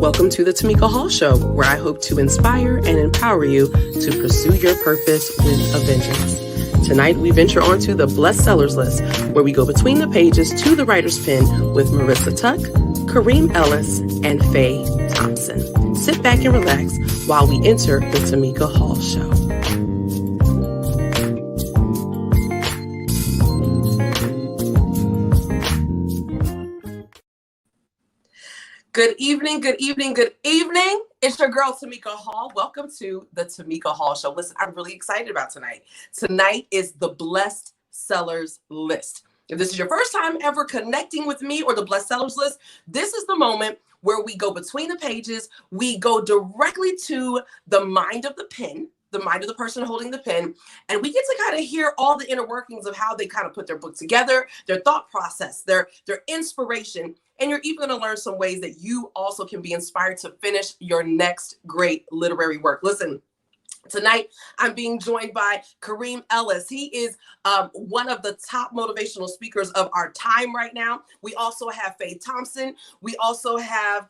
Welcome to the Tamika Hall Show, where I hope to inspire and empower you to pursue your purpose with a vengeance. Tonight, we venture onto the bestsellers list, where we go between the pages to the writer's pen with Marisa Tuck, Kareem Ellis, and Faye, Thompson. Sit back and relax while we enter the Tamika Hall Show. Good evening, good evening, good evening. It's your girl, Tamika Hall. Welcome to the Tamika Hall Show. Listen, I'm really excited about tonight. Tonight is the Blessed Sellers List. If this is your first time ever connecting with me or the Blessed Sellers List, this is the moment where we go between the pages. We go directly to the mind of the pen, the mind of the person holding the pen, and we get to kind of hear all the inner workings of how they kind of put their book together, their thought process, their inspiration. And you're even going to learn some ways that you also can be inspired to finish your next great literary work. Listen, tonight I'm being joined by Kareem Ellis. He is one of the top motivational speakers of our time right now. We also have Faye Thompson. We also have,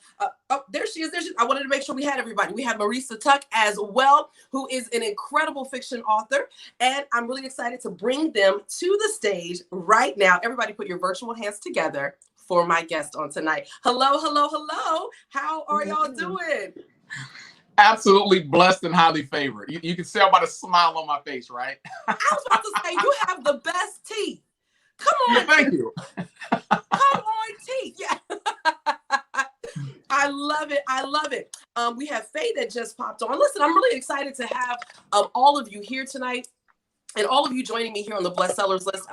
there she is. I wanted to make sure we had everybody. We have Marisa Tuck as well, who is an incredible fiction author. And I'm really excited to bring them to the stage right now. Everybody put your virtual hands together for my guest on tonight. Hello, hello, hello. How are y'all doing? Absolutely blessed and highly favored. You can tell by the smile on my face, right? I was about to say, you have the best teeth. Come on. Thank you. Come on, teeth. Yeah. I love it. I love it. We have Faye that just popped on. Listen, I'm really excited to have all of you here tonight and all of you joining me here on the Blessed Sellers List.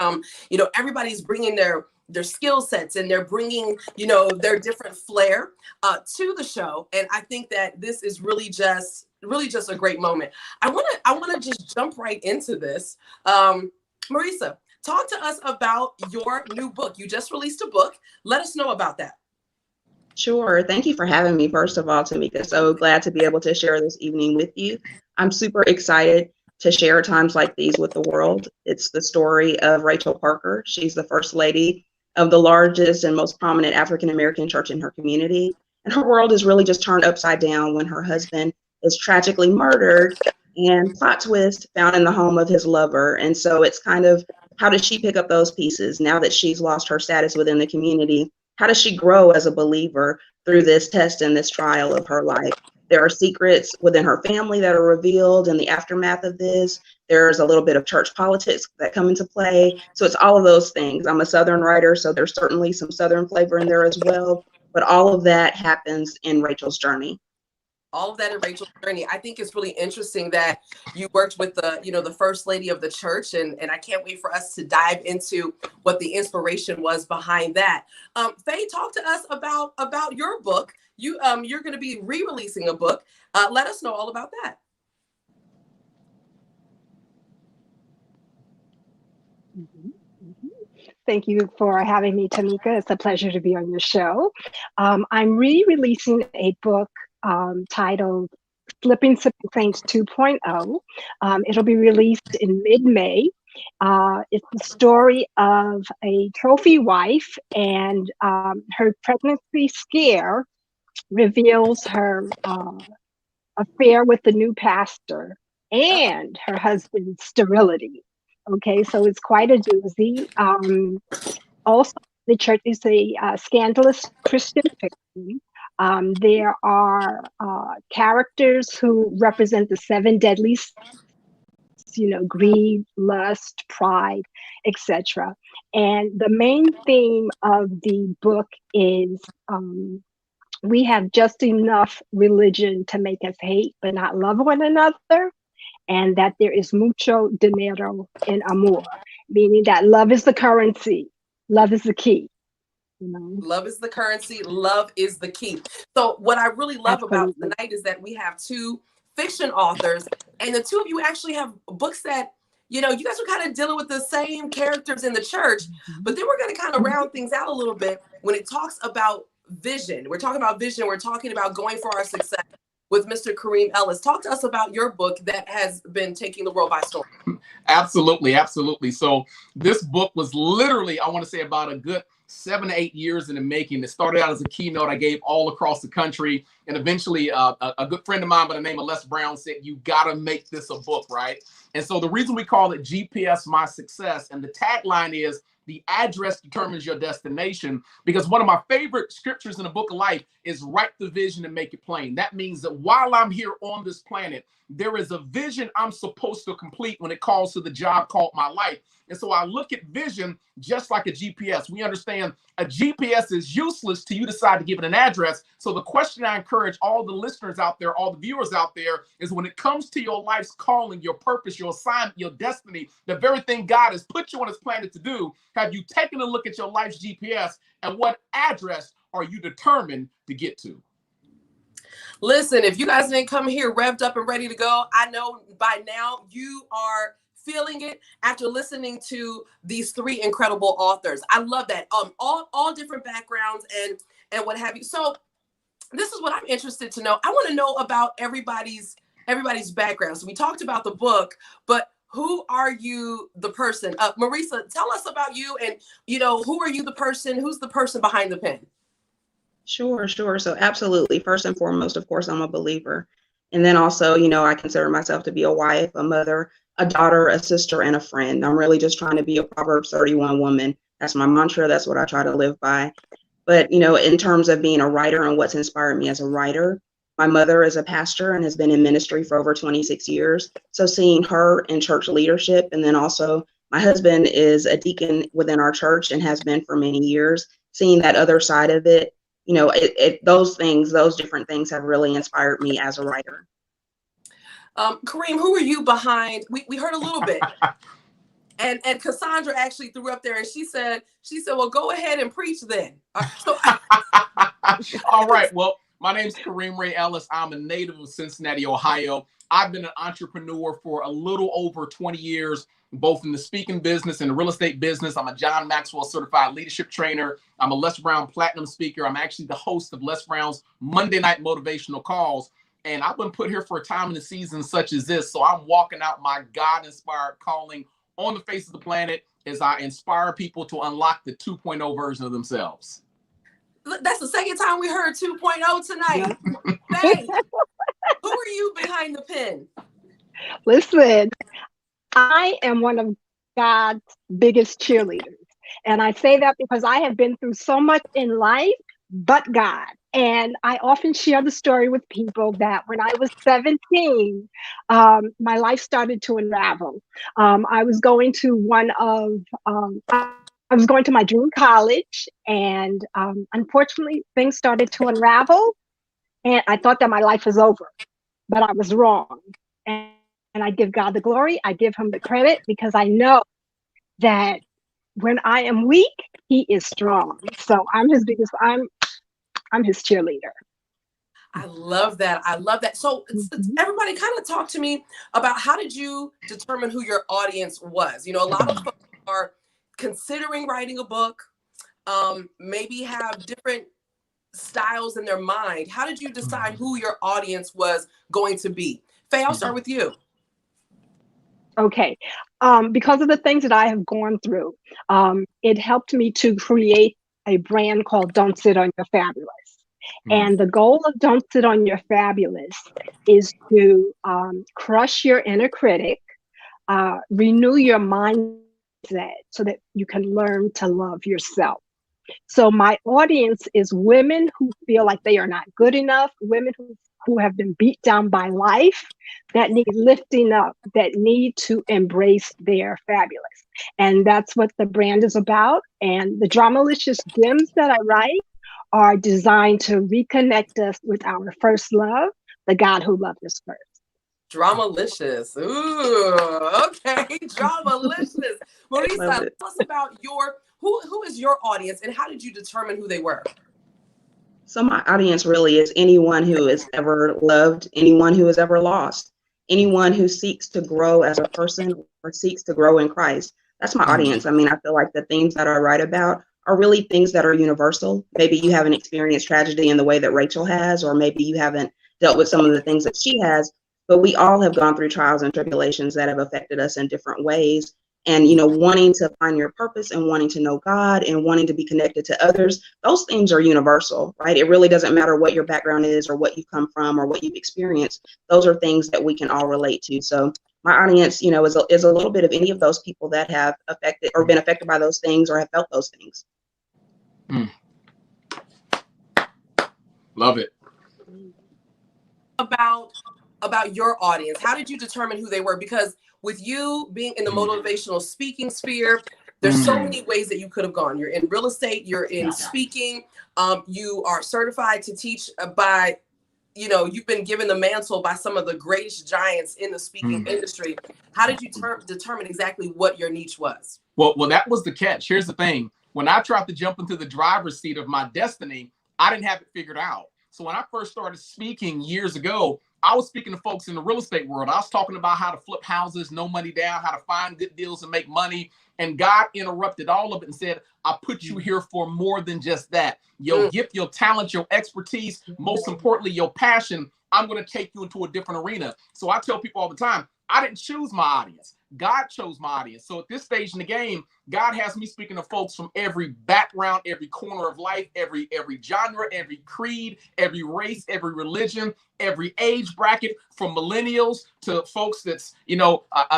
Everybody's bringing their skill sets and they're bringing, their different flair to the show. And I think that this is really just a great moment. I want to just jump right into this. Morrisa, talk to us about your new book. You just released a book. Let us know about that. Sure. Thank you for having me, first of all, Tamika. So glad to be able to share this evening with you. I'm super excited to share times like these with the world. It's the story of Rachel Parker. She's the first lady of the largest and most prominent African-American church in her community. And her world is really just turned upside down when her husband is tragically murdered and plot twist found in the home of his lover. And so it's kind of, how does she pick up those pieces now that she's lost her status within the community? How does she grow as a believer through this test and this trial of her life? There are secrets within her family that are revealed in the aftermath of this. There's a little bit of church politics that come into play. So it's all of those things. I'm a Southern writer, so there's certainly some Southern flavor in there as well. But all of that happens in Rachel's journey. All of that in Rachel's journey. I think it's really interesting that you worked with the first lady of the church, and I can't wait for us to dive into what the inspiration was behind that. Faye, talk to us about your book. You're going to be re-releasing a book. Let us know all about that. Thank you for having me, Tamika. It's a pleasure to be on your show. I'm re-releasing a book titled Slipping Saints 2.0. It'll be released in mid-May. It's the story of a trophy wife, and her pregnancy scare reveals her affair with the new pastor and her husband's sterility. Okay, so it's quite a doozy. Also, the church is a scandalous Christian fiction. There are characters who represent the 7 deadly sins, greed, lust, pride, etc. And the main theme of the book is we have just enough religion to make us hate but not love one another, and that there is mucho dinero en amor, meaning that love is the currency, love is the key. Love is the currency, love is the key. So what I really love about tonight is that we have 2 fiction authors, and the 2 of you actually have books that, you guys are kind of dealing with the same characters in the church, but then we're going to kind of round things out a little bit when it talks about vision. We're talking about vision. We're talking about going for our success. with Mr. Kareem Ellis. Talk to us about your book that has been taking the world by storm. Absolutely, absolutely. So this book was literally, I want to say, about a good 7 to 8 years in the making. It started out as a keynote I gave all across the country. And eventually a good friend of mine by the name of Les Brown said, you got to make this a book, right? And so the reason we call it GPS My Success, and the tagline is, the address determines your destination, because one of my favorite scriptures in the book of life is write the vision and make it plain. That means that while I'm here on this planet, there is a vision I'm supposed to complete when it calls to the job called my life. And so I look at vision just like a GPS. We understand a GPS is useless till you decide to give it an address. So the question I encourage all the listeners out there, all the viewers out there, is when it comes to your life's calling, your purpose, your assignment, your destiny, the very thing God has put you on this planet to do, have you taken a look at your life's GPS, and what address are you determined to get to? Listen, if you guys didn't come here revved up and ready to go, I know by now you are feeling it after listening to these three incredible authors. I love that. All different backgrounds and what have you. So this is what I'm interested to know. I want to know about everybody's backgrounds. So we talked about the book, but who are you, the person? Morrisa, tell us about you, and who are you, the person? Who's the person behind the pen? Sure. So absolutely. First and foremost, of course, I'm a believer. And then also, I consider myself to be a wife, a mother, a daughter, a sister, and a friend. I'm really just trying to be a Proverbs 31 woman. That's my mantra. That's what I try to live by. But, in terms of being a writer and what's inspired me as a writer, my mother is a pastor and has been in ministry for over 26 years. So seeing her in church leadership, and then also my husband is a deacon within our church and has been for many years, seeing that other side of it, those different things have really inspired me as a writer. Kareem, who are you behind? We heard a little bit. And Cassandra actually threw up there and she said, well, go ahead and preach then. All right. Well, my name's Kareem Ray Ellis. I'm a native of Cincinnati, Ohio. I've been an entrepreneur for a little over 20 years, both in the speaking business and the real estate business. I'm a John Maxwell certified leadership trainer. I'm a Les Brown platinum speaker. I'm actually the host of Les Brown's Monday Night Motivational Calls. And I've been put here for a time in the season such as this. So I'm walking out my God-inspired calling on the face of the planet as I inspire people to unlock the 2.0 version of themselves. That's the second time we heard 2.0 tonight. Faye, who are you behind the pen? Listen, I am one of God's biggest cheerleaders. And I say that because I have been through so much in life, but God. And I often share the story with people that when I was 17, my life started to unravel. I was going to my dream college, and unfortunately, things started to unravel. And I thought that my life was over, but I was wrong. And I give God the glory. I give him the credit, because I know that when I am weak, he is strong. So I'm his cheerleader. I love that. So everybody kind of talk to me about, how did you determine who your audience was? A lot of folks are considering writing a book, maybe have different styles in their mind. How did you decide who your audience was going to be? Faye, I'll start with you. Okay. Because of the things that I have gone through, it helped me to create a brand called Don't Sit on Your Fabulous. And the goal of Don't Sit on Your Fabulous is to crush your inner critic, renew your mindset so that you can learn to love yourself. So my audience is women who feel like they are not good enough, women who have been beat down by life, that need lifting up, that need to embrace their fabulous. And that's what the brand is about. And the Dramalicious gems that I write are designed to reconnect us with our first love, the God who loved us first. Dramalicious. Ooh, okay. Dramalicious. Morrisa, tell us about who is your audience, and how did you determine who they were? So my audience really is anyone who has ever loved, anyone who has ever lost, anyone who seeks to grow as a person or seeks to grow in Christ. That's my audience. I mean, I feel like the themes that I write about are really things that are universal. Maybe you haven't experienced tragedy in the way that Rachel has, or maybe you haven't dealt with some of the things that she has, but we all have gone through trials and tribulations that have affected us in different ways. And, wanting to find your purpose and wanting to know God and wanting to be connected to others, those themes are universal, right? It really doesn't matter what your background is or what you've come from or what you've experienced. Those are things that we can all relate to. So my audience, is a little bit of any of those people that have affected or been affected by those things or have felt those things. Love it. About your audience, how did you determine who they were? Because with you being in the motivational speaking sphere, there's so many ways that you could have gone. You're in real estate, you're in speaking, you are certified to teach by, you've been given the mantle by some of the greatest giants in the speaking industry. How did you determine exactly what your niche was? Well, that was the catch. Here's the thing. When I tried to jump into the driver's seat of my destiny, I didn't have it figured out. So when I first started speaking years ago, I was speaking to folks in the real estate world. I was talking about how to flip houses, no money down, how to find good deals and make money. And God interrupted all of it and said, I put you here for more than just that. Your gift, your talent, your expertise, most importantly, your passion, I'm going to take you into a different arena. So I tell people all the time, I didn't choose my audience. God chose my audience. So at this stage in the game, God has me speaking to folks from every background, every corner of life, every genre, every creed, every race, every religion, every age bracket, from millennials to folks that's,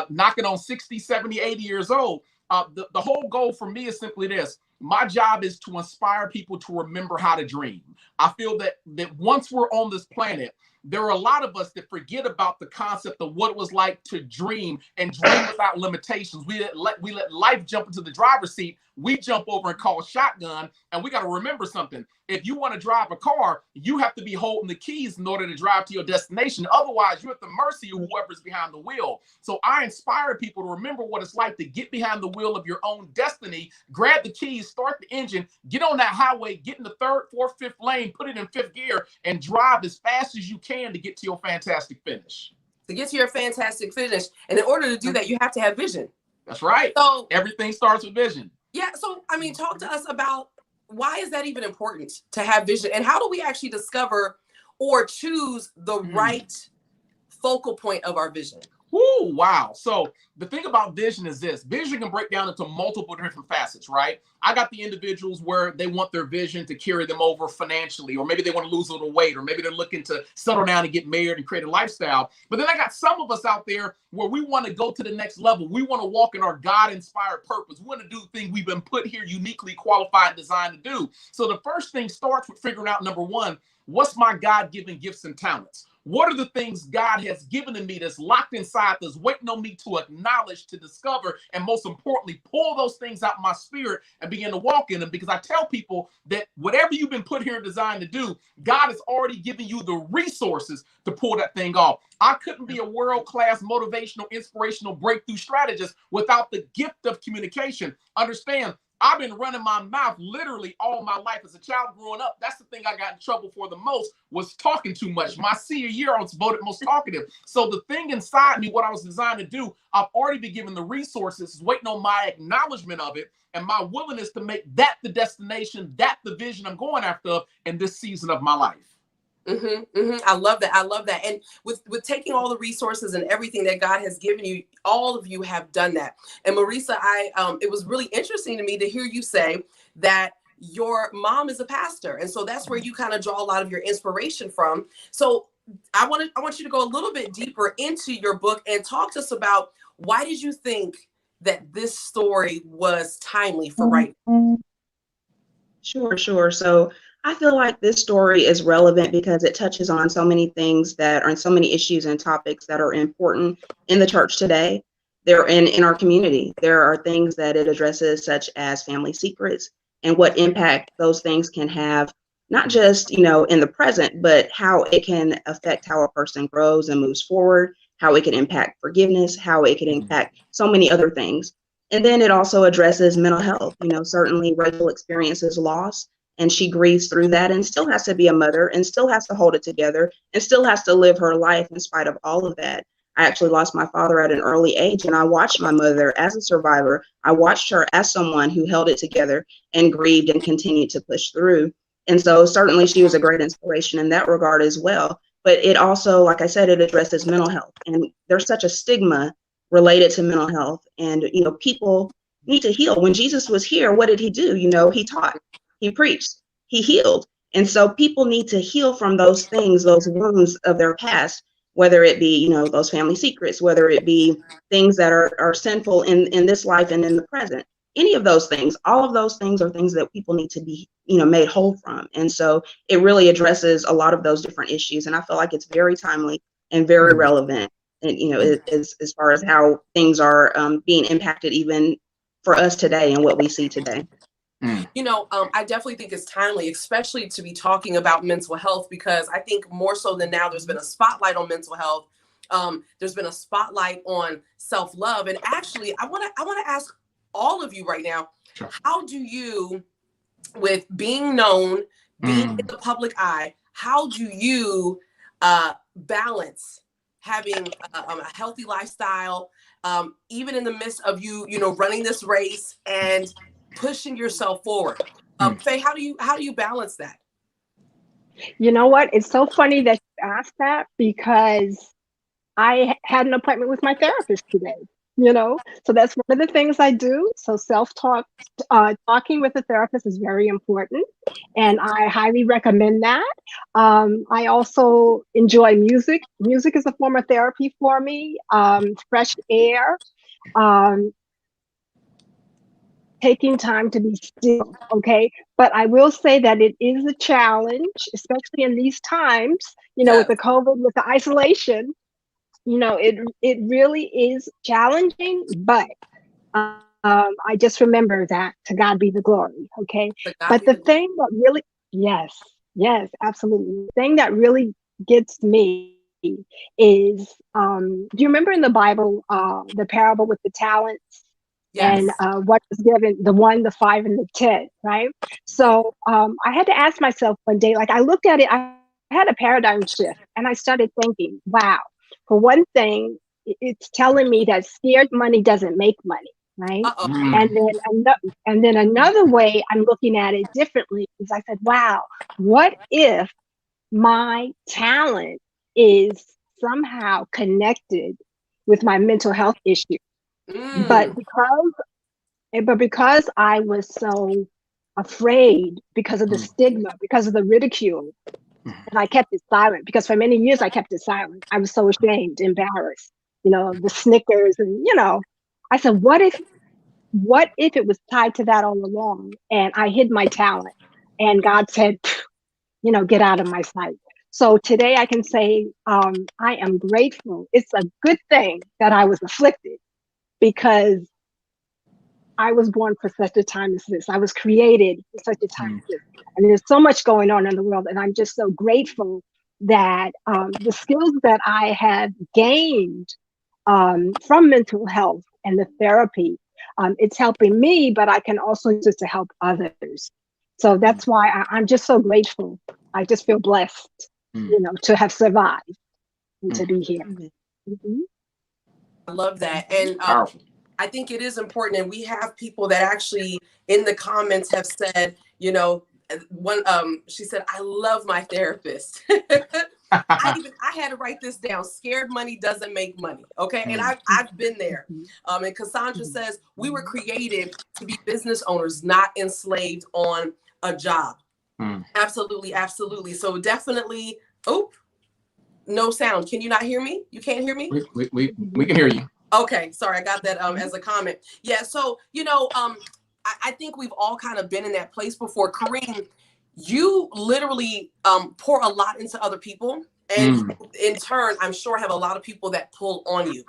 knocking on 60, 70, 80 years old. The whole goal for me is simply this. My job is to inspire people to remember how to dream. I feel that once we're on this planet, there are a lot of us that forget about the concept of what it was like to dream and dream without limitations. We let life jump into the driver's seat. We jump over and call shotgun. And we got to remember something. If you want to drive a car, you have to be holding the keys in order to drive to your destination. Otherwise, you're at the mercy of whoever's behind the wheel. So I inspire people to remember what it's like to get behind the wheel of your own destiny, grab the keys, start the engine, get on that highway, get in the third, fourth, fifth lane, put it in fifth gear, and drive as fast as you can to get to your fantastic finish. To get to your fantastic finish. And in order to do that, you have to have vision. That's right. So everything starts with vision. Yeah. So, talk to us about why is that even important to have vision? And how do we actually discover or choose the right focal point of our vision? Ooh, wow. So the thing about vision is this. Vision can break down into multiple different facets, right? I got the individuals where they want their vision to carry them over financially, or maybe they want to lose a little weight, or maybe they're looking to settle down and get married and create a lifestyle. But then I got some of us out there where we want to go to the next level. We want to walk in our God-inspired purpose. We want to do things we've been put here uniquely qualified and designed to do. So the first thing starts with figuring out, number one, what's my God-given gifts and talents? What are the things God has given to me that's locked inside, that's waiting on me to acknowledge, to discover, and most importantly, pull those things out of my spirit and begin to walk in them? Because I tell people that whatever you've been put here and designed to do, God has already given you the resources to pull that thing off. I couldn't be a world-class motivational, inspirational breakthrough strategist without the gift of communication. Understand, I've been running my mouth literally all my life. As a child growing up, that's the thing I got in trouble for the most, was talking too much. My senior year, I was voted most talkative. So the thing inside me, what I was designed to do, I've already been given the resources, waiting on my acknowledgement of it and my willingness to make that the destination, that the vision I'm going after in this season of my life. I love that. I love that. And with taking all the resources and everything that God has given you, all of you have done that. And Morrisa, it was really interesting to me to hear you say that your mom is a pastor. And so that's where you kind of draw a lot of your inspiration from. So I want you to go a little bit deeper into your book and talk to us about, why did you think that this story was timely for right now? Sure. So I feel like this story is relevant because it touches on so many things that are, so many issues and topics that are important in the church today. They're in our community. There are things that it addresses, such as family secrets and what impact those things can have, not just, in the present, but how it can affect how a person grows and moves forward, how it can impact forgiveness, how it can impact so many other things. And then it also addresses mental health. Certainly Rachel experiences loss, and she grieves through that and still has to be a mother and still has to hold it together and still has to live her life in spite of all of that. I actually lost my father at an early age, and I watched my mother as a survivor. I watched her as someone who held it together and grieved and continued to push through. And so certainly she was a great inspiration in that regard as well. but it also, like I said, it addresses mental health. And there's such a stigma related to mental health. And, you know, people need to heal. When Jesus was here, what did he do? You know, he taught, he preached, he healed. And so people need to heal from those things, those wounds of their past, whether it be, you know, those family secrets, whether it be things that are sinful in this life and in the present. Any of those things, all of those things are things that people need to be, you know, made whole from. And so it really addresses a lot of those different issues. And I feel like it's very timely and very relevant. And, you know, as far as how things are being impacted even for us today and what we see today. You know, I definitely think it's timely, especially to be talking about mental health, because I think more so than now, there's been a spotlight on mental health. There's been a spotlight on self-love. And actually, I want to ask all of you right now, how do you, with being known, being in the public eye, how do you balance having a healthy lifestyle, even in the midst of you know, running this race and pushing yourself forward? Faye, how do you balance that? You know what? It's so funny that you asked that, because I had an appointment with my therapist today, you know? So that's one of the things I do. So self-talk, talking with a therapist is very important, and I highly recommend that. I also enjoy music. Music is a form of therapy for me. Fresh air, taking time to be still, okay? But I will say that it is a challenge, especially in these times, you know, with the COVID, with the isolation, you know, it really is challenging, but I just remember that to God be the glory, okay? But the thing that really, yes, absolutely. The thing that really gets me is, do you remember in the Bible, the parable with the talents? Yes. And what was given, the 1, the 5, and the 10, right? So I had to ask myself one day, like I looked at it, I had a paradigm shift, and I started thinking, wow, for one thing, it's telling me that scared money doesn't make money, right? And then another way I'm looking at it differently is I said, wow, what if my talent is somehow connected with my mental health issue? But because I was so afraid, because of the stigma, because of the ridicule, and I kept it silent, because for many years I kept it silent. I was so ashamed, embarrassed, you know, the snickers, and, you know, I said, what if it was tied to that all along, and I hid my talent, and God said, you know, get out of my sight. So today I can say, I am grateful. It's a good thing that I was afflicted, because I was born for such a time as this. I was created for such a time as this. And there's so much going on in the world. And I'm just so grateful that the skills that I have gained from mental health and the therapy, it's helping me, but I can also use it to help others. So that's why I'm just so grateful. I just feel blessed, you know, to have survived and to be here. I love that. And I think it is important. And we have people that actually in the comments have said, you know, one, she said, I love my therapist. I had to write this down. Scared money doesn't make money. Okay. And I've been there. And Cassandra says, we were created to be business owners, not enslaved on a job. Absolutely. Absolutely. So definitely, no sound. Can you not hear me? You can't hear me? We can hear you. Okay, sorry, I got that as a comment. Yeah, so, you know, I think we've all kind of been in that place before. Kareem, you literally pour a lot into other people, and in turn, I'm sure have a lot of people that pull on you.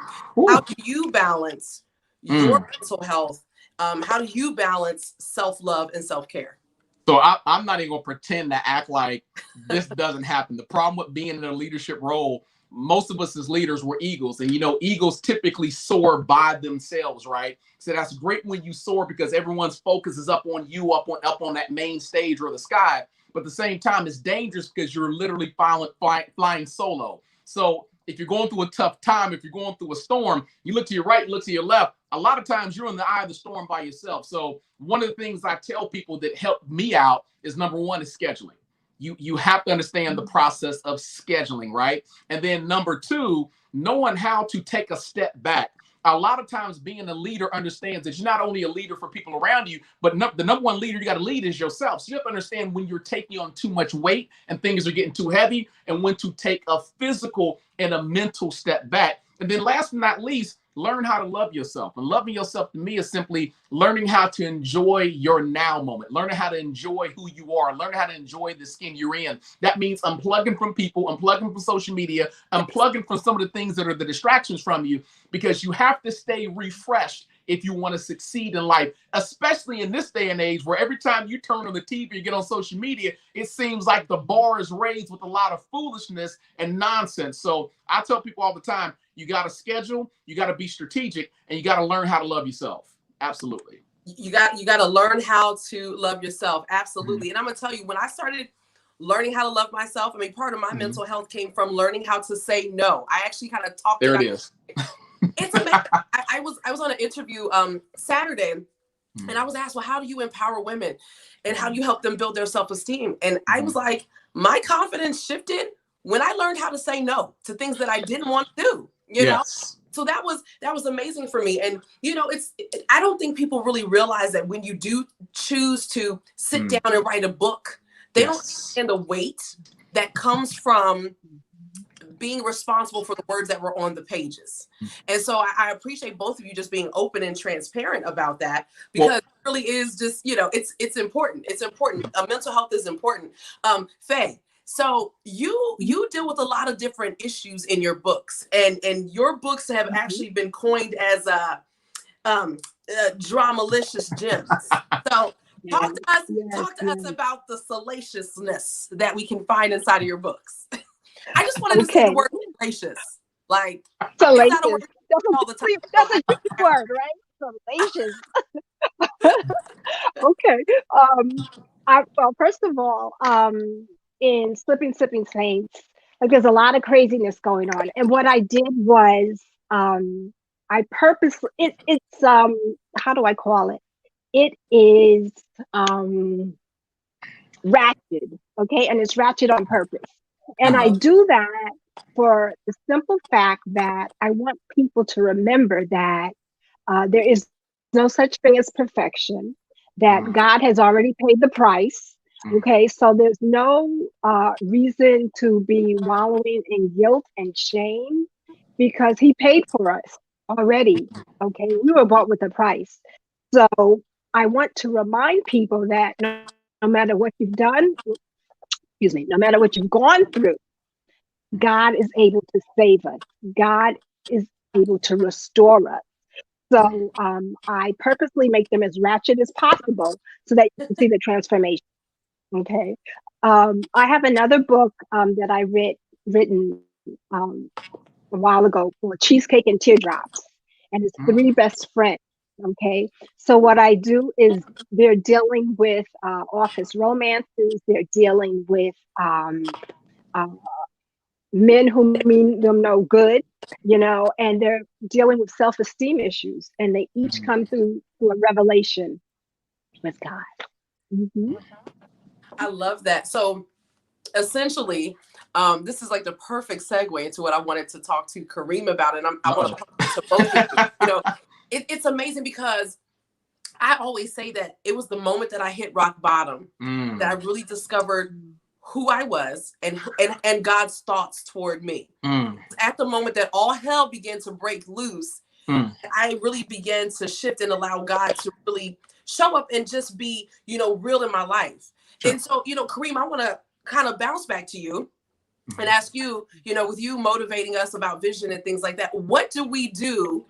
How do you balance your mental health? How do you balance self-love and self-care? So I'm not even gonna pretend to act like this doesn't happen. The problem with being in a leadership role, most of us as leaders were eagles, and you know, eagles typically soar by themselves, right? So that's great when you soar, because everyone's focus is up on you, up on that main stage or the sky. But at the same time, it's dangerous because you're literally flying solo. So if you're going through a tough time, if you're going through a storm, you look to your right, look to your left. A lot of times you're in the eye of the storm by yourself. So one of the things I tell people that help me out is, number one, is scheduling. you have to understand the process of scheduling, right? And then number two, knowing how to take a step back. A lot of times being a leader understands that you're not only a leader for people around you, but the number one leader you got to lead is yourself. So you have to understand when you're taking on too much weight and things are getting too heavy, and when to take a physical and a mental step back. And then last but not least, learn how to love yourself. And loving yourself to me is simply learning how to enjoy your now moment, learning how to enjoy who you are, learning how to enjoy the skin you're in. That means unplugging from people, unplugging from social media, unplugging from some of the things that are the distractions from you, because you have to stay refreshed if you want to succeed in life, especially in this day and age where every time you turn on the TV or get on social media, it seems like the bar is raised with a lot of foolishness and nonsense. So I tell people all the time, you got to schedule, you got to be strategic, and you got to learn how to love yourself. Absolutely. You got to learn how to love yourself. Absolutely. And I'm going to tell you, when I started learning how to love myself, I mean, part of my mental health came from learning how to say no. I actually kind of talked there about it is. It's amazing. I was on an interview Saturday, and I was asked, well, how do you empower women and how do you help them build their self-esteem? And I was like, my confidence shifted when I learned how to say no to things that I didn't want to do, you know? So that was amazing for me. And, you know, I don't think people really realize that when you do choose to sit down and write a book, they don't understand the weight that comes from being responsible for the words that were on the pages. And so I appreciate both of you just being open and transparent about that, because it really is just, you know, it's important. It's important. Mental health is important. Faye, so you deal with a lot of different issues in your books, and your books have actually been coined as dramalicious gems. So talk to us about the salaciousness that we can find inside of your books. I just wanted to say the word salacious. Like, salacious. It's not a word all the time. That's a good word, right? Salacious. Okay. Well, first of all, in Sipping Saints, like, there's a lot of craziness going on. And what I did was, I purposely, it's how do I call it? It is ratchet, okay? And it's ratchet on purpose. And I do that for the simple fact that I want people to remember that there is no such thing as perfection, that God has already paid the price. Okay, so there's no reason to be wallowing in guilt and shame, because he paid for us already. Okay, we were bought with a price. So I want to remind people that no matter what you've done, no matter what you've gone through, God is able to save us. God is able to restore us. So I purposely make them as ratchet as possible so that you can see the transformation. Okay. I have another book that I written a while ago called Cheesecake and Teardrops, and it's 3 best friends. Okay. So what I do is they're dealing with office romances. They're dealing with men who mean them no good, you know, and they're dealing with self-esteem issues, and they each come through a revelation with God. I love that. So essentially, this is like the perfect segue into what I wanted to talk to Kareem about. And I want to talk to both of you. You know, it's amazing because I always say that it was the moment that I hit rock bottom that I really discovered who I was and God's thoughts toward me. At the moment that all hell began to break loose, I really began to shift and allow God to really show up and just be, you know, real in my life. Sure. And so, you know, Kareem, I want to kind of bounce back to you and ask you, you know, with you motivating us about vision and things like that, what do we do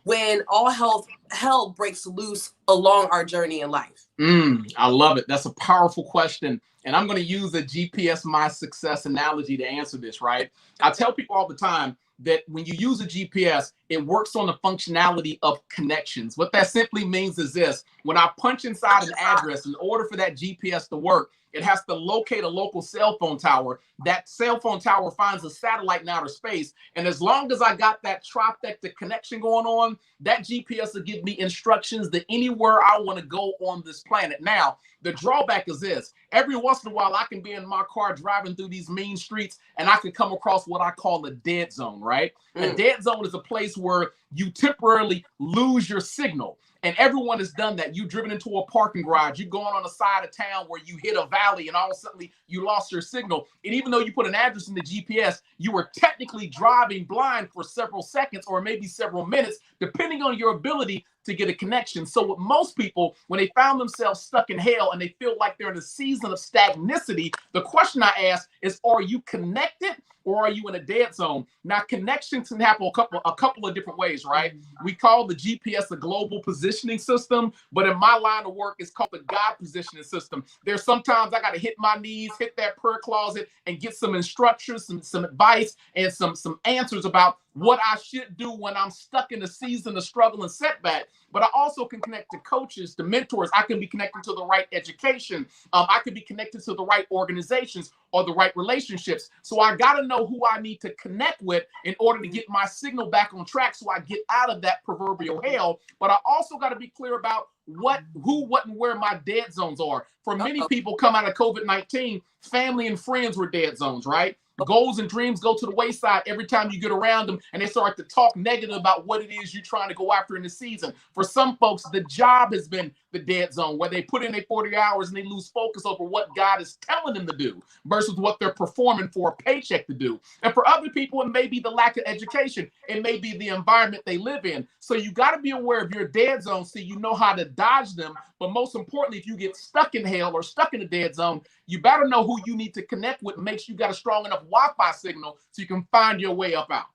when all hell breaks loose along our journey in life? I love it. That's a powerful question. And I'm going to use a GPS my success analogy to answer this, right? I tell people all the time that when you use a GPS, it works on the functionality of connections. What that simply means is this: when I punch inside an address, in order for that GPS to work, it has to locate a local cell phone tower. That cell phone tower finds a satellite in outer space. And as long as I got that trifecta connection going on, that GPS will give me instructions to anywhere I want to go on this planet. Now, the drawback is this: every once in a while, I can be in my car driving through these mean streets and I can come across what I call a dead zone, right? A dead zone is a place where you temporarily lose your signal. And everyone has done that. You've driven into a parking garage. You're going on the side of town where you hit a valley and all of a sudden you lost your signal. And even though you put an address in the GPS, you were technically driving blind for several seconds or maybe several minutes, depending on your ability to get a connection. So with most people, when they found themselves stuck in hell and they feel like they're in a season of stagnicity, the question I ask is, are you connected or are you in a dead zone? Now, connections can happen a couple of different ways, right? We call the GPS a global positioning system, but in my line of work, it's called the God positioning system. There's sometimes I got to hit my knees, hit that prayer closet, and get some instructions, some advice, and some answers about what I should do when I'm stuck in a season of struggle and setback. But I also can connect to coaches, to mentors. I can be connected to the right education. I can be connected to the right organizations or the right relationships. So I got to know who I need to connect with in order to get my signal back on track so I get out of that proverbial hell. But I also got to be clear about who, what, and where my dead zones are. For many people come out of COVID-19, family and friends were dead zones, right? Goals and dreams go to the wayside every time you get around them and they start to talk negative about what it is you're trying to go after in the season. For some folks, the job has been the dead zone where they put in their 40 hours and they lose focus over what God is telling them to do versus what they're performing for a paycheck to do. And for other people, it may be the lack of education. It may be the environment they live in. So you got to be aware of your dead zone so you know how to dodge them. But most importantly, if you get stuck in hell or stuck in a dead zone, you better know who you need to connect with and make sure you got a strong enough Wi-Fi signal so you can find your way up out.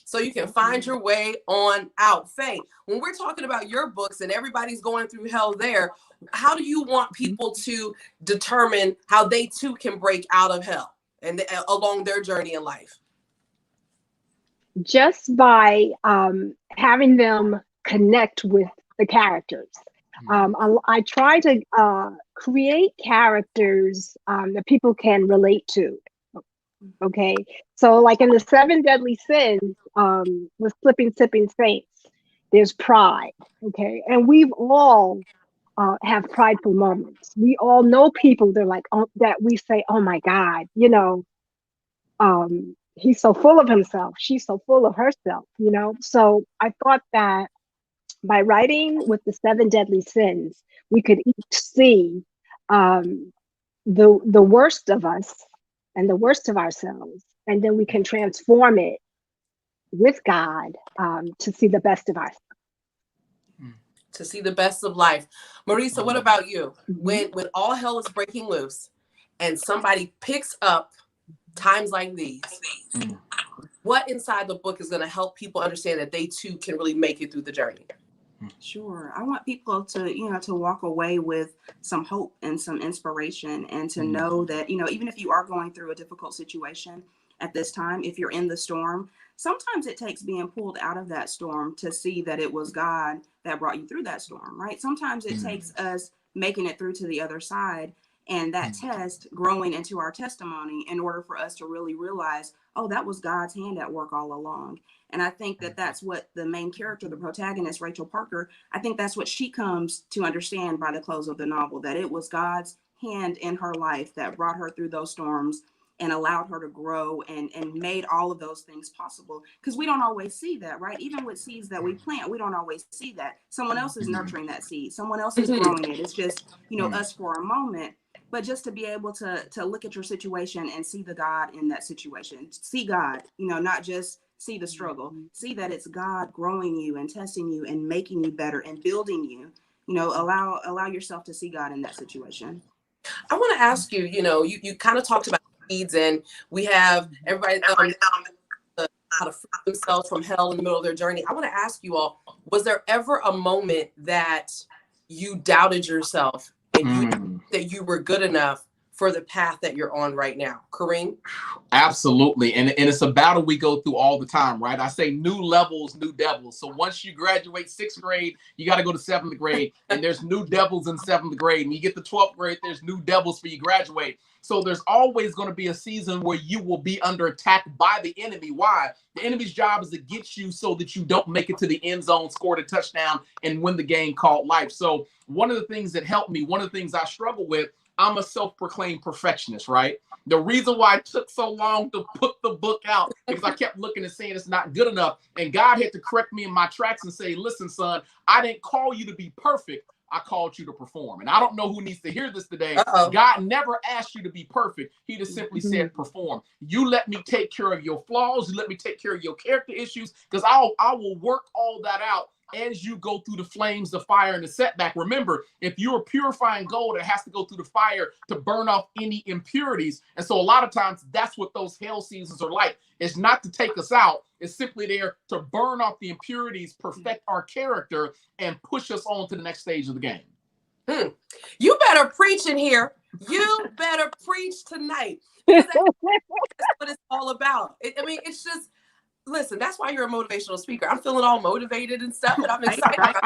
So you can find your way on out. Faye, when we're talking about your books and everybody's going through hell there, how do you want people to determine how they too can break out of hell and along their journey in life? Just by having them connect with the characters. I try to create characters that people can relate to. Okay, so like in the 7 deadly sins with flipping sipping saints, there's pride. Okay, and we've all have prideful moments. We all know people that are like that we say, oh my God, you know, he's so full of himself, she's so full of herself, you know. So I thought that by writing with the 7 deadly sins, we could each see the worst of us and the worst of ourselves, and then we can transform it with God to see the best of ourselves. To see the best of life. Morrisa, what about you? When all hell is breaking loose and somebody picks up times like these, what inside the book is going to help people understand that they too can really make it through the journey? Sure. I want people to, to walk away with some hope and some inspiration and to know that, even if you are going through a difficult situation at this time, if you're in the storm, sometimes it takes being pulled out of that storm to see that it was God that brought you through that storm, right? Sometimes it takes us making it through to the other side and that test growing into our testimony in order for us to really realize, oh, that was God's hand at work all along. And I think that that's what the main character, the protagonist, Rachel Parker, I think that's what she comes to understand by the close of the novel, that it was God's hand in her life that brought her through those storms and allowed her to grow and made all of those things possible. Because we don't always see that, right? Even with seeds that we plant, we don't always see that. Someone else is nurturing that seed. Someone else is growing it. It's just, us for a moment. But just to be able to look at your situation and see the God in that situation, see God, not just see the struggle, see that it's God growing you and testing you and making you better and building you, allow yourself to see God in that situation. I want to ask you, you kind of talked about seeds and we have everybody how to free themselves from hell in the middle of their journey. I want to ask you all, was there ever a moment that you doubted yourself and you that you were good enough for the path that you're on right now? Kareem? Absolutely. And it's a battle we go through all the time, right? I say new levels, new devils. So once you graduate 6th grade, you got to go to 7th grade, and there's new devils in 7th grade. And you get to 12th grade, there's new devils for you graduate. So there's always going to be a season where you will be under attack by the enemy. Why? The enemy's job is to get you so that you don't make it to the end zone, score a touchdown, and win the game called life. So one of the things that helped me, one of the things I struggle with, I'm a self-proclaimed perfectionist, right? The reason why it took so long to put the book out because I kept looking and saying it's not good enough. And God had to correct me in my tracks and say, listen, son, I didn't call you to be perfect. I called you to perform. And I don't know who needs to hear this today. God never asked you to be perfect. He just simply said perform. You let me take care of your flaws. You let me take care of your character issues, because I will work all that out as you go through the flames, the fire, and the setback. Remember, if you're purifying gold, it has to go through the fire to burn off any impurities. And so a lot of times that's what those hell seasons are like. It's not to take us out. It's simply there to burn off the impurities, perfect our character, and push us on to the next stage of the game. You better preach in here. You better preach tonight. That's what it's all about. I mean, it's just, listen, that's why you're a motivational speaker. I'm feeling all motivated and stuff, and I'm excited.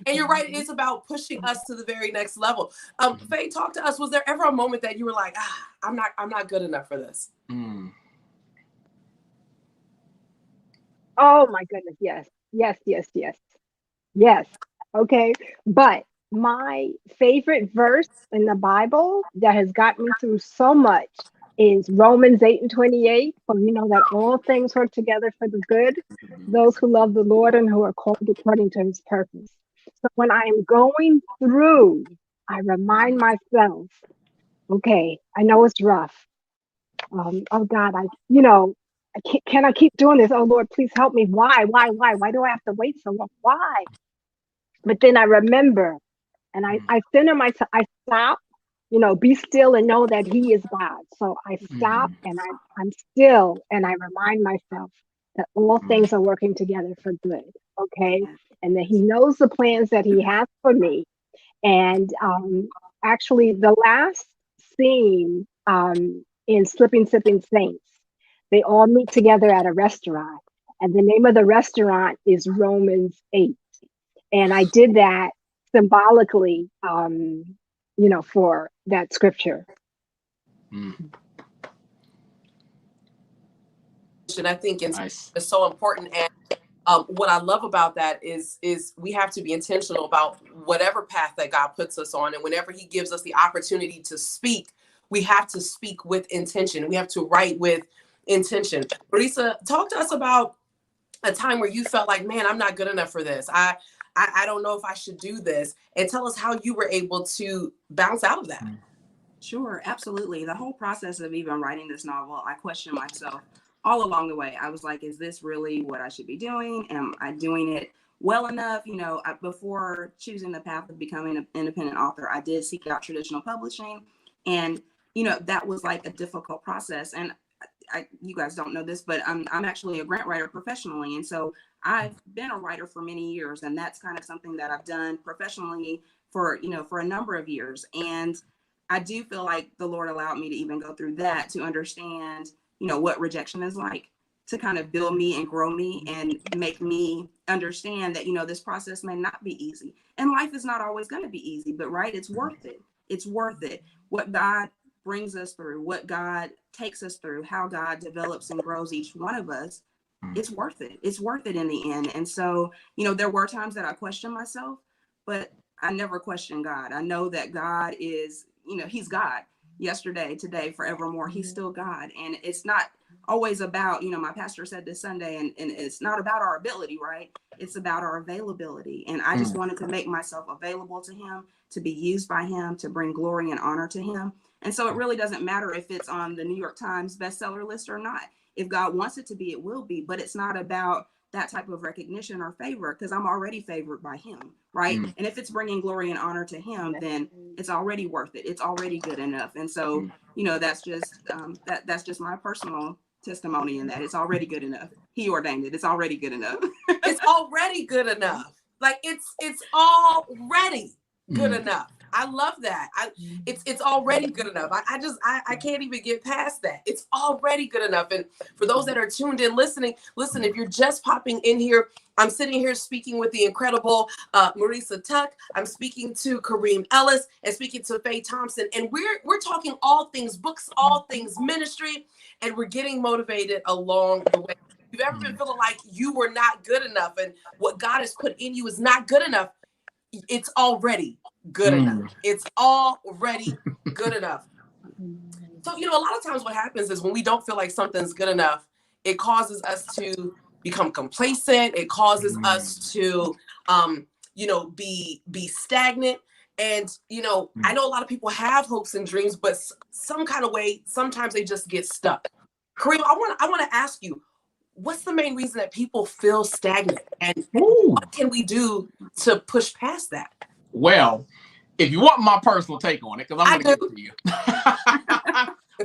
And you're right, it's about pushing us to the very next level. Faye, talk to us. Was there ever a moment that you were like, I'm not good enough for this? Oh my goodness, yes. Yes. Okay. But my favorite verse in the Bible that has gotten me through so much is Romans 8:28. For you know that all things work together for the good, those who love the Lord and who are called according to his purpose. So when I am going through, I remind myself, okay, I know it's rough. Oh God, can I keep doing this? Oh Lord, please help me. Why? Why do I have to wait so long? Why? But then I remember, and I center myself, I stop, be still and know that he is God. So I stop and I'm still, and I remind myself that all things are working together for good. Okay. And that he knows the plans that he has for me. And actually the last scene in Sipping Saints, they all meet together at a restaurant, and the name of the restaurant is Romans 8. And I did that symbolically, for that scripture. And I think it's so important. And what I love about that is we have to be intentional about whatever path that God puts us on. And whenever he gives us the opportunity to speak, we have to speak with intention. We have to write with intention. Morrisa, talk to us about a time where you felt like, man, I'm not good enough for this. I don't know if I should do this. And tell us how you were able to bounce out of that. Sure, absolutely. The whole process of even writing this novel, I questioned myself all along the way. I was like, is this really what I should be doing? Am I doing it well enough? Before choosing the path of becoming an independent author, I did seek out traditional publishing. And, that was like a difficult process. And you guys don't know this, but I'm actually a grant writer professionally. And so I've been a writer for many years, and that's kind of something that I've done professionally for a number of years. And I do feel like the Lord allowed me to even go through that to understand, what rejection is like, to kind of build me and grow me and make me understand that, this process may not be easy. And life is not always going to be easy, but right, it's worth it. It's worth it. What God brings us through, what God takes us through, how God develops and grows each one of us, it's worth it. It's worth it in the end. And so, there were times that I questioned myself, but I never questioned God. I know that God is, he's God yesterday, today, forevermore. He's still God. And it's not always about, my pastor said this Sunday, and it's not about our ability, right? It's about our availability. And I just wanted to make myself available to him, to be used by him, to bring glory and honor to him. And so it really doesn't matter if it's on the New York Times bestseller list or not. If God wants it to be, it will be. But it's not about that type of recognition or favor, because I'm already favored by him, right? And if it's bringing glory and honor to him, then it's already worth it. It's already good enough. And so, that's just that's just my personal testimony in that. It's already good enough. He ordained it. It's already good enough. It's already good enough. Like it's already good enough. I love that. It's already good enough. I can't even get past that. It's already good enough. And for those that are tuned in listening, listen, if you're just popping in here, I'm sitting here speaking with the incredible Marisa Tuck. I'm speaking to Kareem Ellis and speaking to Faye Thompson. And we're talking all things books, all things ministry, and we're getting motivated along the way. If you've ever been feeling like you were not good enough and what God has put in you is not good enough, it's already good enough. It's already good enough. So, a lot of times what happens is when we don't feel like something's good enough, it causes us to become complacent. It causes us to, be stagnant. And, I know a lot of people have hopes and dreams, but some kind of way, sometimes they just get stuck. Kareem, I want to ask you, what's the main reason that people feel stagnant, and what can we do to push past that? Well, if you want my personal take on it, because I'm going to give it to you.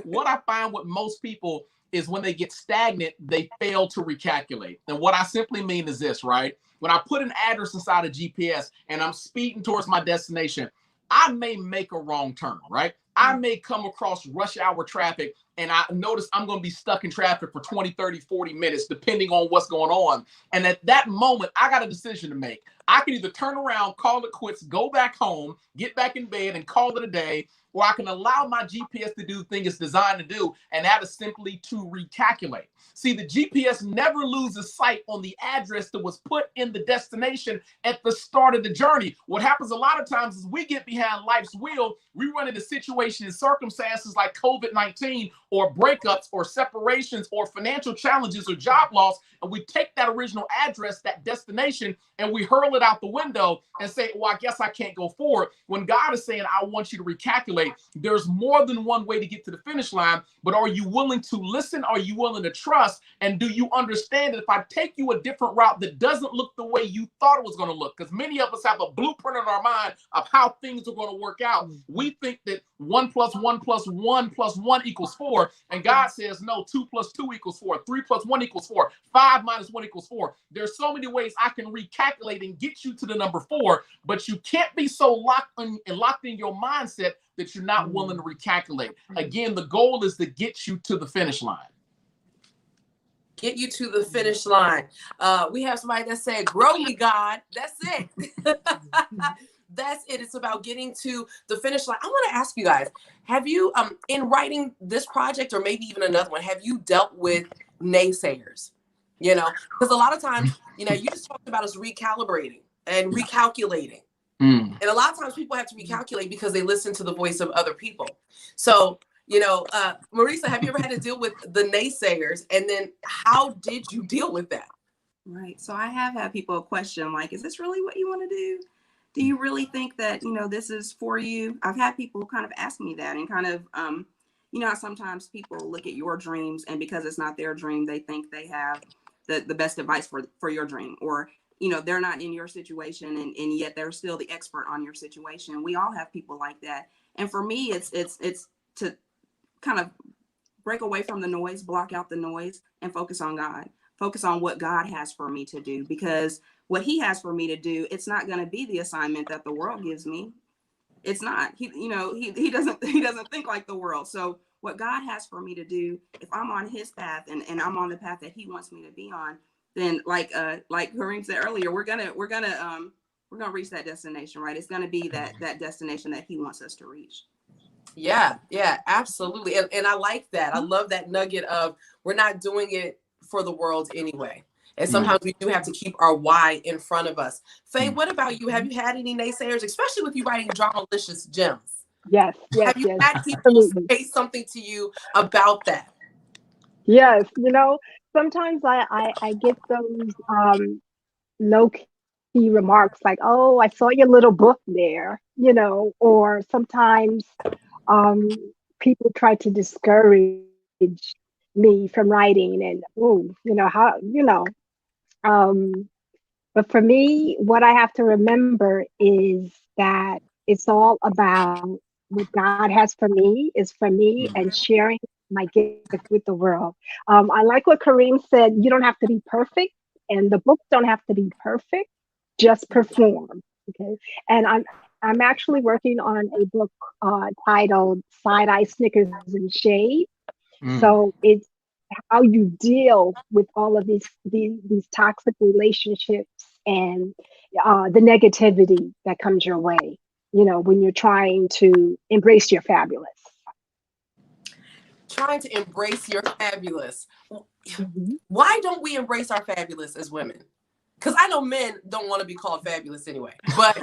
What I find with most people is when they get stagnant, they fail to recalculate. And what I simply mean is this, right? When I put an address inside a GPS and I'm speeding towards my destination, I may make a wrong turn, right? I may come across rush hour traffic and I notice I'm going to be stuck in traffic for 20, 30, 40 minutes, depending on what's going on. And at that moment, I got a decision to make. I can either turn around, call it quits, go back home, get back in bed and call it a day, or I can allow my GPS to do the thing it's designed to do, and that is simply to recalculate. See, the GPS never loses sight on the address that was put in the destination at the start of the journey. What happens a lot of times is we get behind life's wheel, we run into situations and circumstances like COVID-19 or breakups or separations or financial challenges or job loss, and we take that original address, that destination, and we hurl it out the window and say, well, I guess I can't go forward. When God is saying, I want you to recalculate, there's more than one way to get to the finish line, but are you willing to listen? Are you willing to trust? And do you understand that if I take you a different route that doesn't look the way you thought it was going to look, because many of us have a blueprint in our mind of how things are going to work out. We think that 1 + 1 + 1 + 1 = 4. And God says, no, 2 + 2 = 4. 3 + 1 = 4. 5 - 1 = 4. There's so many ways I can recalculate and get you to the number 4, but you can't be so locked in your mindset that you're not willing to recalculate. Again, the goal is to get you to the finish line. Get you to the finish line. We have somebody that said, grow me, God. That's it. That's it. It's about getting to the finish line. I want to ask you guys, have you, in writing this project or maybe even another one, have you dealt with naysayers? Because a lot of times, you just talked about us recalibrating and recalculating. And a lot of times people have to recalculate because they listen to the voice of other people. So, Morrisa, have you ever had to deal with the naysayers? And then how did you deal with that? Right. So I have had people question, like, is this really what you want to do? Do you really think that, this is for you? I've had people kind of ask me that, and kind of, how sometimes people look at your dreams, and because it's not their dream, they think they have the best advice for your dream, or, they're not in your situation, and yet they're still the expert on your situation. We all have people like that. And for me, it's to kind of break away from the noise, block out the noise, and focus on God. Focus on what God has for me to do, because what he has for me to do, it's not going to be the assignment that the world gives me. It's not. He doesn't think like the world. So what God has for me to do, if I'm on his path and I'm on the path that he wants me to be on, then like Kareem said earlier, we're gonna reach that destination, right? It's gonna be that destination that he wants us to reach. Yeah, absolutely. And I like that. I love that nugget of we're not doing it for the world anyway. And sometimes we do have to keep our why in front of us. Faye, what about you? Have you had any naysayers, especially with you writing Dramalicious Gems? Yes. Have you had people say something to you about that? Yes. Sometimes I get those low-key remarks like, oh, I saw your little book there, or sometimes people try to discourage me from writing, and but for me, what I have to remember is that it's all about what God has for me is for me, and sharing my gift with the world. I like what Kareem said. You don't have to be perfect, and the books don't have to be perfect. Just perform. Okay. And I'm actually working on a book titled Side Eye, Snickers, and Shade. So it's how you deal with all of these toxic relationships and the negativity that comes your way, when you're trying to embrace your fabulous. Trying to embrace your fabulous. Mm-hmm. Why don't we embrace our fabulous as women? Because I know men don't want to be called fabulous anyway. But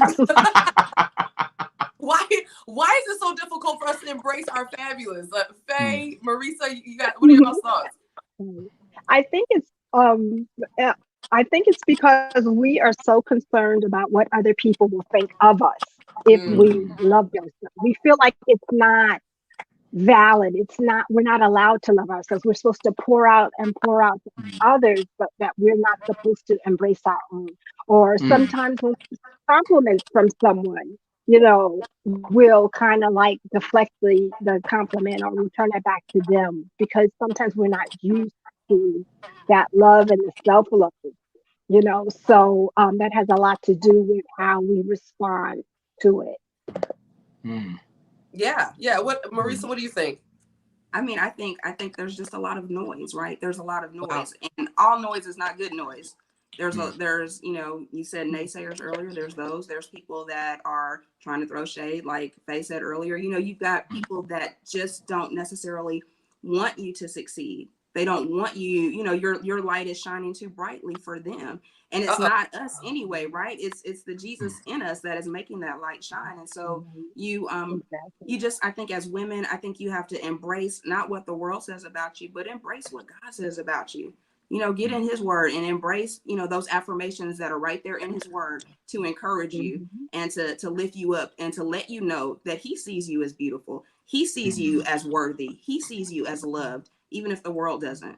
why is it so difficult for us to embrace our fabulous? Faye, Marisa, you got, what are your thoughts? I think it's because we are so concerned about what other people will think of us if we love ourselves. We feel like it's not valid. We're not allowed to love ourselves. We're supposed to pour out to others, but that we're not supposed to embrace our own. Or sometimes when we get compliments from someone, we'll kind of like deflect the compliment or return it back to them, because sometimes we're not used to that love and the self-love, so that has a lot to do with how we respond to it. Yeah. What, Marisa, what do you think? I mean, I think there's just a lot of noise, right? There's a lot of noise, and all noise is not good noise. There's you said naysayers earlier. There's people that are trying to throw shade, like Faye said earlier. You've got people that just don't necessarily want you to succeed. They don't want you, your light is shining too brightly for them. And it's not us anyway, right? It's the Jesus in us that is making that light shine. And so you just, I think as women, I think you have to embrace not what the world says about you, but embrace what God says about you. Get in his word and embrace, those affirmations that are right there in his word to encourage you and to lift you up and to let you know that he sees you as beautiful. He sees you as worthy. He sees you as loved, even if the world doesn't.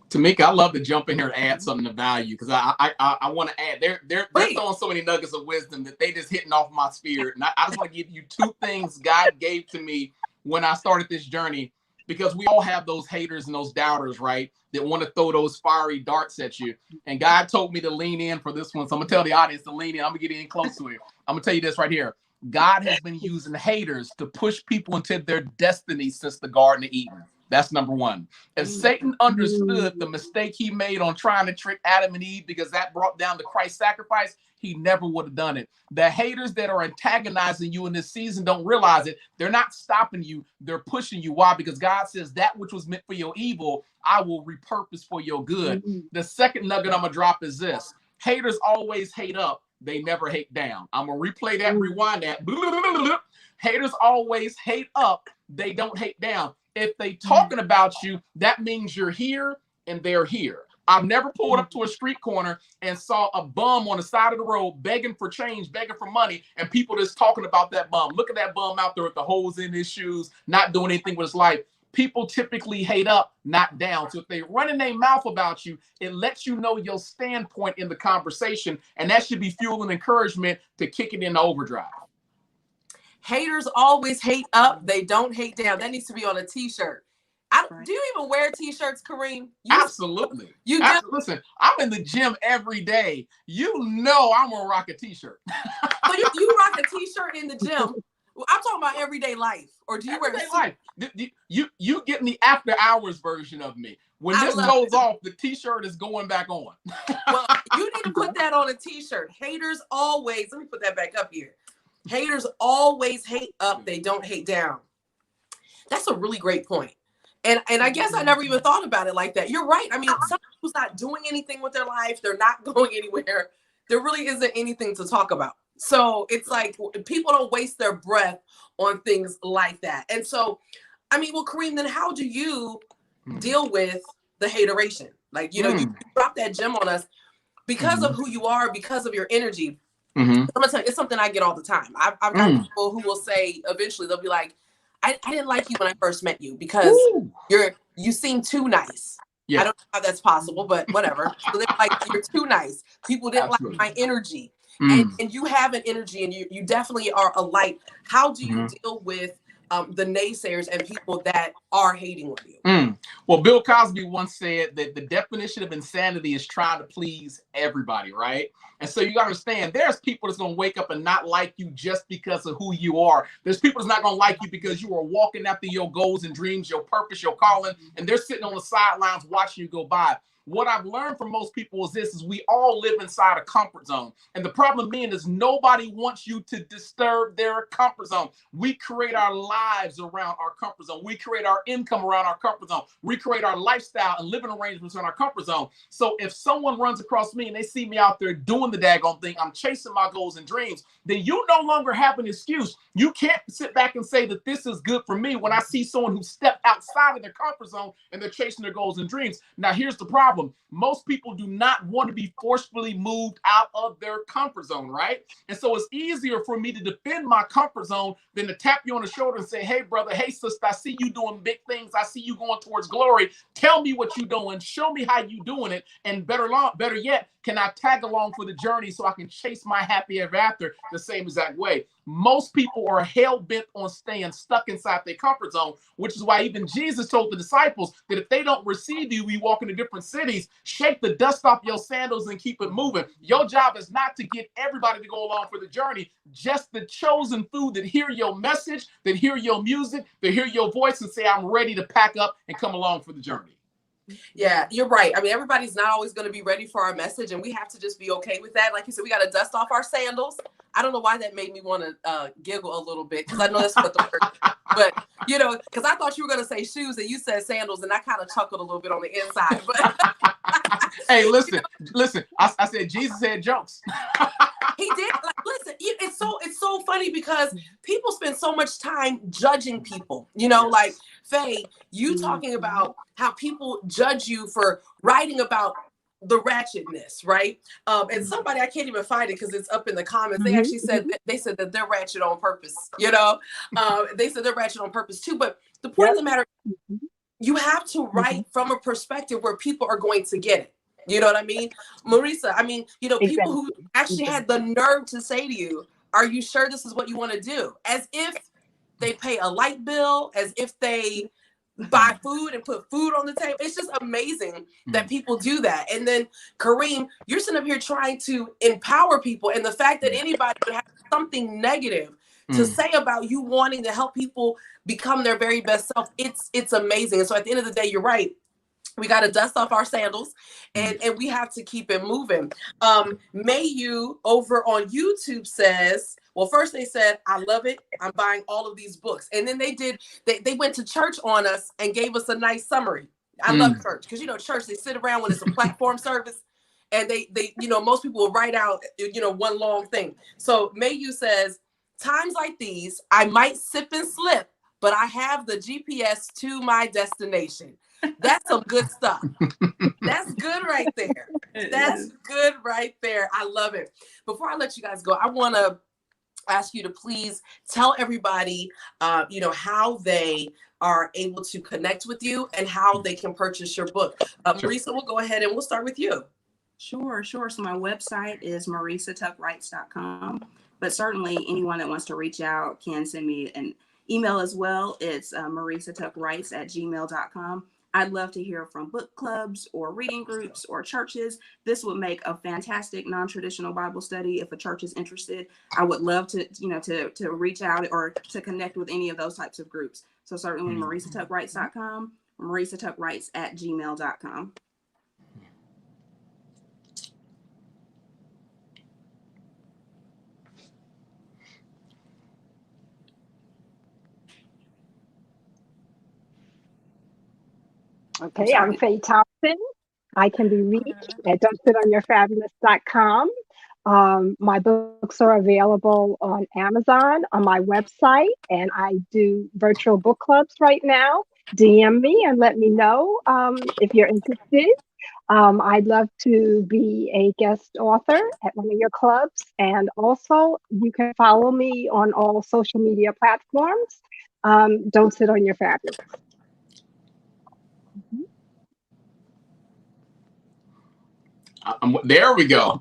Tamika, I love to jump in here and add something of value, because I want to add. They're throwing so many nuggets of wisdom that they just hitting off my spirit. And I just want to give you two things God gave to me when I started this journey, because we all have those haters and those doubters, right, that want to throw those fiery darts at you. And God told me to lean in for this one. So I'm going to tell the audience to lean in. I'm going to get in close to it. I'm going to tell you this right here. God has been using haters to push people into their destiny since the Garden of Eden. That's number one. If Satan understood the mistake he made on trying to trick Adam and Eve, because that brought down the Christ sacrifice, he never would have done it. The haters that are antagonizing you in this season don't realize it. They're not stopping you. They're pushing you. Why? Because God says that which was meant for your evil, I will repurpose for your good. The second nugget I'm going to drop is this. Haters always hate up. They never hate down. I'm going to replay that, rewind that. Haters always hate up. They don't hate down. If they talking about you, that means you're here and they're here. I've never pulled up to a street corner and saw a bum on the side of the road begging for change, begging for money, and people just talking about that bum. Look at that bum out there with the holes in his shoes, not doing anything with his life. People typically hate up, not down. So if they running their mouth about you, it lets you know your standpoint in the conversation, and that should be fuel and encouragement to kick it into overdrive. Haters always hate up. They don't hate down. That needs to be on a t-shirt. Do you even wear t-shirts, Kareem? Absolutely. Listen, I'm in the gym every day. You know I'm gonna rock a t-shirt. So you rock a t-shirt in the gym. I'm talking about everyday life. Or do you wear life? You getting the after hours version of me. When this goes off, the t-shirt is going back on. Well, you need to put that on a t-shirt. Haters always, let me put that back up here. Haters always hate up. They don't hate down. That's a really great point. And I guess I never even thought about it like that. You're right. I mean, some people's not doing anything with their life. They're not going anywhere. There really isn't anything to talk about. So it's like people don't waste their breath on things like that. And so, I mean, well, Kareem, then how do you deal with the hateration? Like, you drop that gem on us because of who you are, because of your energy. I'm gonna tell you, it's something I get all the time. I've got people who will say eventually, they'll be like, I didn't like you when I first met you because you seem too nice. Yeah. I don't know how that's possible, but whatever. So they're like, you're too nice. People didn't like my energy. And you have an energy, and you definitely are a light. How do you deal with the naysayers and people that are hating on you. Well, Bill Cosby once said that the definition of insanity is trying to please everybody, right? And so you understand there's people that's going to wake up and not like you just because of who you are. There's people that's not going to like you because you are walking after your goals and dreams, your purpose, your calling, and they're sitting on the sidelines watching you go by. What I've learned from most people is this, is we all live inside a comfort zone. And the problem being is nobody wants you to disturb their comfort zone. We create our lives around our comfort zone. We create our income around our comfort zone. We create our lifestyle and living arrangements in our comfort zone. So if someone runs across me and they see me out there doing the daggone thing, I'm chasing my goals and dreams, then you no longer have an excuse. You can't sit back and say that this is good for me when I see someone who stepped outside of their comfort zone and they're chasing their goals and dreams. Now, here's the problem. Most people do not want to be forcefully moved out of their comfort zone, right? And so it's easier for me to defend my comfort zone than to tap you on the shoulder and say, hey, brother, hey, sister, I see you doing big things. I see you going towards glory. Tell me what you're doing. Show me how you doing it. And better yet, can I tag along for the journey so I can chase my happy ever after the same exact way? Most people are hell-bent on staying stuck inside their comfort zone, which is why even Jesus told the disciples that if they don't receive you, we walk into different cities, shake the dust off your sandals and keep it moving. Your job is not to get everybody to go along for the journey, just the chosen few that hear your message, that hear your music, that hear your voice and say, I'm ready to pack up and come along for the journey. Yeah, you're right. I mean, everybody's not always going to be ready for our message, and we have to just be okay with that. Like you said, we got to dust off our sandals. I don't know why that made me want to giggle a little bit, because I know that's what the word, but you know, because I thought you were going to say shoes and you said sandals, and I kind of chuckled a little bit on the inside. But hey, listen, I said Jesus had jokes. He did. Like, listen, it's so funny because people spend so much time judging people. You know, like Faye, you talking about how people judge you for writing about the ratchetness, right? And somebody, I can't even find it because it's up in the comments. They actually said that they're ratchet on purpose. You know, they said they're ratchet on purpose too. But the point of the matter, you have to write from a perspective where people are going to get it. You know what I mean? Morrisa, I mean, you know, people who actually had the nerve to say to you, are you sure this is what you want to do? As if they pay a light bill, as if they buy food and put food on the table. It's just amazing that people do that. And then Kareem, you're sitting up here trying to empower people. And the fact that anybody would have something negative to say about you wanting to help people become their very best self, it's amazing. And so at the end of the day, you're right. We got to dust off our sandals and we have to keep it moving. Mayu over on YouTube says, well, first they said, I love it. I'm buying all of these books. And then they went to church on us and gave us a nice summary. I love church because, you know, church, they sit around when it's a platform service and they, you know, most people will write out, you know, one long thing. So Mayu says, times like these, I might sip and slip, but I have the GPS to my destination. That's some good stuff. That's good right there. That's good right there. I love it. Before I let you guys go, I want to ask you to please tell everybody, you know, how they are able to connect with you and how they can purchase your book. Morrisa, we'll go ahead and we'll start with you. Sure. So my website is marisatuckwrites.com, but certainly anyone that wants to reach out can send me an email as well. It's marisatuckwrites@gmail.com. I'd love to hear from book clubs or reading groups or churches. This would make a fantastic non-traditional Bible study. If a church is interested, I would love to, you know, to reach out or to connect with any of those types of groups. So certainly marisatuckwrites.com, marisatuckwrites@gmail.com. Okay, I'm Faye Thompson. I can be reached at don'tsitonyourfabulous.com. My books are available on Amazon, on my website, and I do virtual book clubs right now. DM me and let me know if you're interested. I'd love to be a guest author at one of your clubs. And also, you can follow me on all social media platforms. Don't Sit on Your Fabulous. There we go.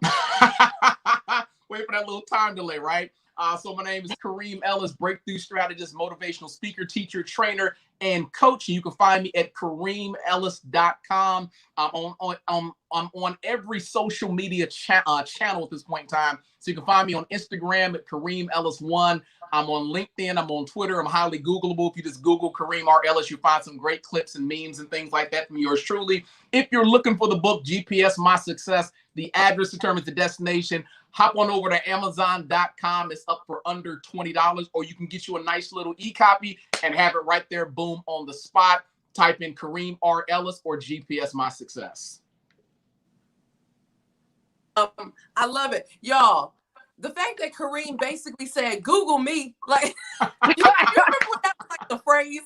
Wait for that little time delay, right? So my name is Kareem Ellis, breakthrough strategist, motivational speaker, teacher, trainer, and coach. You can find me at KareemEllis.com. I'm on every social media channel at this point in time. So you can find me on Instagram at Kareem Ellis1. I'm on LinkedIn. I'm on Twitter. I'm highly Googleable. If you just Google Kareem R. Ellis, you'll find some great clips and memes and things like that from yours truly. If you're looking for the book, GPS My Success, the address determines the destination. Hop on over to Amazon.com. It's up for under $20, or you can get you a nice little e-copy and have it right there, boom, on the spot. Type in Kareem R. Ellis or GPS My Success. I love it. Y'all, the fact that Kareem basically said, Google me, like, you remember when that was like the phrase?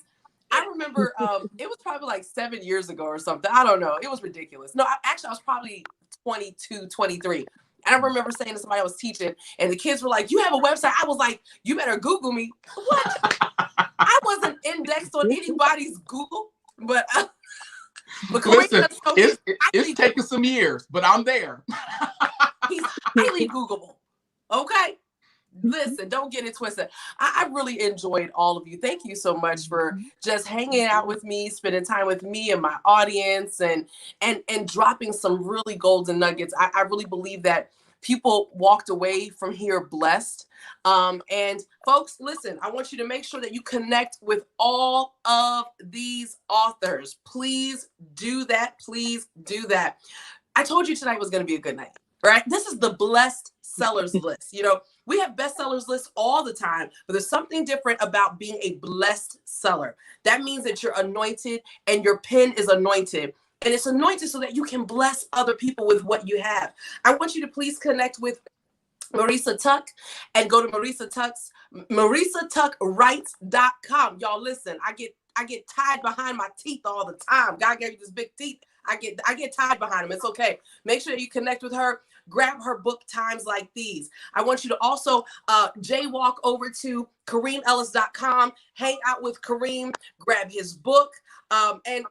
I remember it was probably like 7 years ago or something. I don't know. It was ridiculous. No, actually, I was probably 22, 23. And I remember saying to somebody I was teaching, and the kids were like, you have a website? I was like, you better Google me. What? I wasn't indexed on anybody's Google, but listen, it's taken some years, but I'm there. He's highly Googleable. Okay. Listen, don't get it twisted. I really enjoyed all of you. Thank you so much for just hanging out with me, spending time with me and my audience, and dropping some really golden nuggets. I really believe that people walked away from here blessed. And folks, listen, I want you to make sure that you connect with all of these authors. Please do that. Please do that. I told you tonight was going to be a good night, right? This is the blessed sellers list. You know, we have bestsellers lists all the time, but there's something different about being a blessed seller. That means that you're anointed and your pen is anointed. And it's anointed so that you can bless other people with what you have. I want you to please connect with Marisa Tuck and go to Marisa Tuck's MarisaTuckWrites.com. Y'all listen, I get tied behind my teeth all the time. God gave you this big teeth. I get tied behind them. It's okay. Make sure that you connect with her. Grab her book, Times Like These. I want you to also jaywalk over to KareemEllis.com, hang out with Kareem, grab his book, and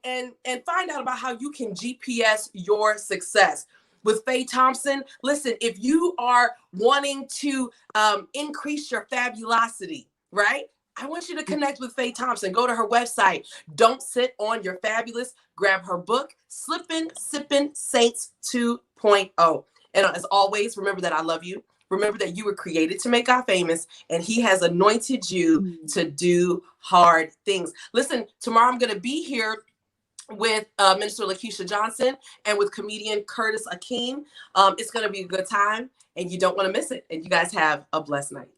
find out about how you can GPS your success. With Faye Thompson, listen, if you are wanting to increase your fabulosity, right? I want you to connect with Faye Thompson. Go to her website. Don't sit on your fabulous. Grab her book, Slippin' Sippin' Saints 2.0. And as always, remember that I love you. Remember that you were created to make God famous, and he has anointed you to do hard things. Listen, tomorrow I'm going to be here with Minister Lakeisha Johnson and with comedian Curtis Akeem. It's going to be a good time, and you don't want to miss it. And you guys have a blessed night.